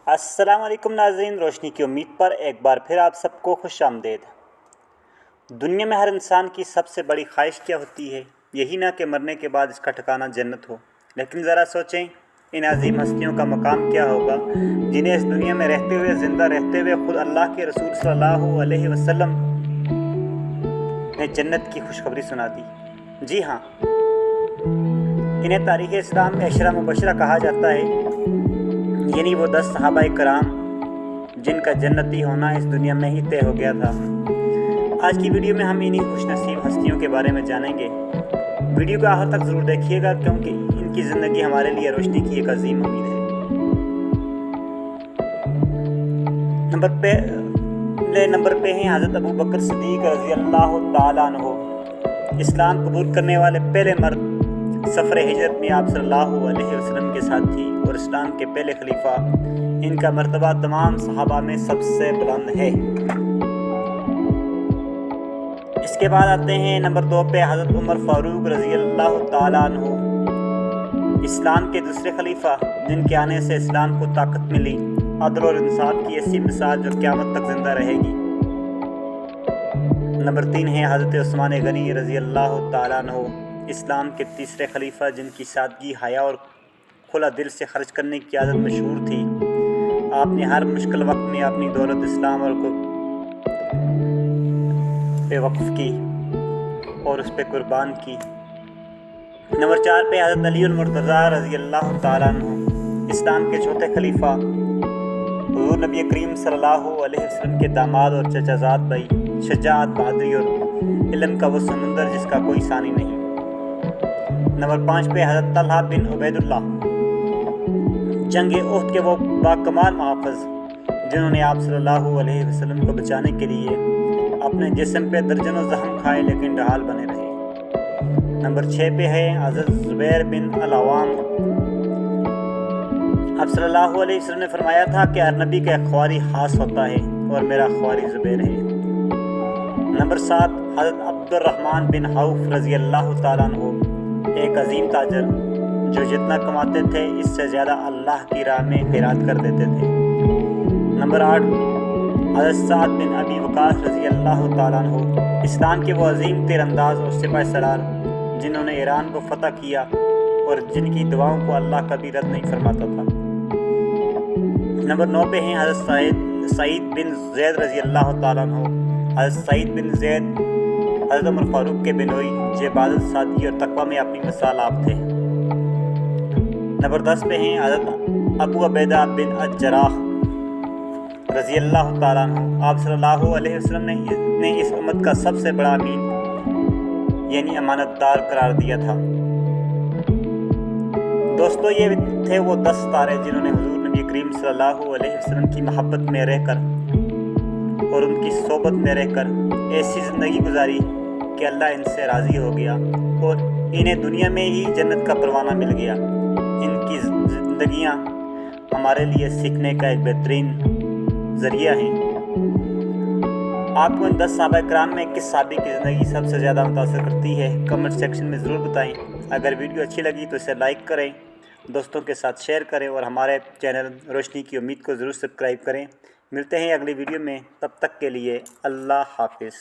السلام علیکم ناظرین، روشنی کی امید پر ایک بار پھر آپ سب کو خوش آمدید۔ دنیا میں ہر انسان کی سب سے بڑی خواہش کیا ہوتی ہے؟ یہی نہ کہ مرنے کے بعد اس کا ٹھکانہ جنت ہو، لیکن ذرا سوچیں ان عظیم ہستیوں کا مقام کیا ہوگا جنہیں اس دنیا میں رہتے ہوئے، زندہ رہتے ہوئے خود اللہ کے رسول صلی اللہ علیہ وسلم نے جنت کی خوشخبری سنا دی۔ جی ہاں، انہیں تاریخ اسلام میں عشرہ مبشرہ کہا جاتا ہے، یعنی وہ 10 صحابہ کرام جن کا جنتی ہونا اس دنیا میں ہی طے ہو گیا تھا۔ آج کی ویڈیو میں ہم انہی خوش نصیب ہستیوں کے بارے میں جانیں گے۔ ویڈیو کو آخر تک ضرور دیکھیے گا، کیونکہ ان کی زندگی ہمارے لیے روشنی کی ایک عظیم امید ہے۔ نمبر پہ ہیں حضرت ابو بکر صدیق رضی اللہ تعالیٰ عنہ، اسلام قبول کرنے والے پہلے مرد۔ سفر ہجرت میں آپ صلی اللہ علیہ وسلم کے ساتھ تھی اور اسلام کے پہلے خلیفہ۔ ان کا مرتبہ تمام صحابہ میں سب سے بلند ہے۔ اس کے بعد آتے ہیں نمبر 2 پہ حضرت عمر فاروق رضی اللہ تعالیٰ عنہ، اسلام کے دوسرے خلیفہ، جن کے آنے سے اسلام کو طاقت ملی، عدل اور انصاف کی ایسی مثال جو قیامت تک زندہ رہے گی۔ نمبر 3 ہے حضرت عثمان غنی رضی اللہ تعالیٰ عنہ، اسلام کے تیسرے خلیفہ، جن کی سادگی، حیا اور کھلا دل سے خرچ کرنے کی عادت مشہور تھی۔ آپ نے ہر مشکل وقت میں اپنی دولت اسلام اور پہ وقف کی اور اس پہ قربان کی۔ نمبر 4 پہ حضرت علی المرتضیٰ رضی اللہ تعالیٰ عنہ، اسلام کے چوتھے خلیفہ، حضور نبی کریم صلی اللہ علیہ وسلم کے داماد اور چچا زاد بھائی، شجاعت، بہادری اور علم کا وہ سمندر جس کا کوئی ثانی نہیں۔ نمبر 5 پہ حضرت طلحہ بن عبید اللہ، جنگ احد کے وہ باکمال محافظ، جنہوں نے آپ صلی اللہ علیہ وسلم کو بچانے کے لیے اپنے جسم پہ درجنوں زخم کھائے لیکن ڈھال بنے رہے۔ نمبر 6 پہ ہے حضرت زبیر بن العوام۔ آپ صلی اللہ علیہ وسلم نے فرمایا تھا کہ ہر نبی کا ایک خواری خاص ہوتا ہے اور میرا خواری زبیر ہے۔ نمبر 7 حضرت عبد الرحمن بن عوف رضی اللہ تعالیٰ عنہ، ایک عظیم تاجر جو جتنا کماتے تھے اس سے زیادہ اللہ کی راہ میں خیرات کر دیتے تھے۔ نمبر 8 حضرت سعد بن ابی وقاص رضی اللہ تعالیٰ عنہ، اسلام کے وہ عظیم تیر انداز اور سپاہ سالار جنہوں نے ایران کو فتح کیا اور جن کی دعاؤں کو اللہ کبھی رد نہیں فرماتا تھا۔ نمبر 9 پہ ہیں حضرت سعید بن زید رضی اللہ تعالیٰ عنہ، حضرت سعید بن زید حضرت عمر فاروق کے بنوئی، جو عبادت، سادگی اور تقوی میں اپنی مثال آپ تھے۔ نمبر 10 پہ ہیں حضرت ابو عبیدہ بن الجراح رضی اللہ تعالیٰ عنہ، آپ صلی اللہ علیہ وسلم نے اس امت کا سب سے بڑا امین یعنی امانت دار قرار دیا تھا۔ دوستو، یہ تھے وہ 10 ستارے جنہوں نے حضور نبی کریم صلی اللہ علیہ وسلم کی محبت میں رہ کر اور ان کی صحبت میں رہ کر ایسی زندگی گزاری کہ اللہ ان سے راضی ہو گیا اور انہیں دنیا میں ہی جنت کا پروانہ مل گیا۔ ان کی زندگیاں ہمارے لیے سیکھنے کا ایک بہترین ذریعہ ہیں۔ آپ کو ان 10 صحابہ کرام میں کس صحابی کی زندگی سب سے زیادہ متاثر کرتی ہے؟ کمنٹ سیکشن میں ضرور بتائیں۔ اگر ویڈیو اچھی لگی تو اسے لائک کریں، دوستوں کے ساتھ شیئر کریں اور ہمارے چینل روشنی کی امید کو ضرور سبسکرائب کریں۔ ملتے ہیں اگلی ویڈیو میں، تب تک کے لیے اللہ حافظ۔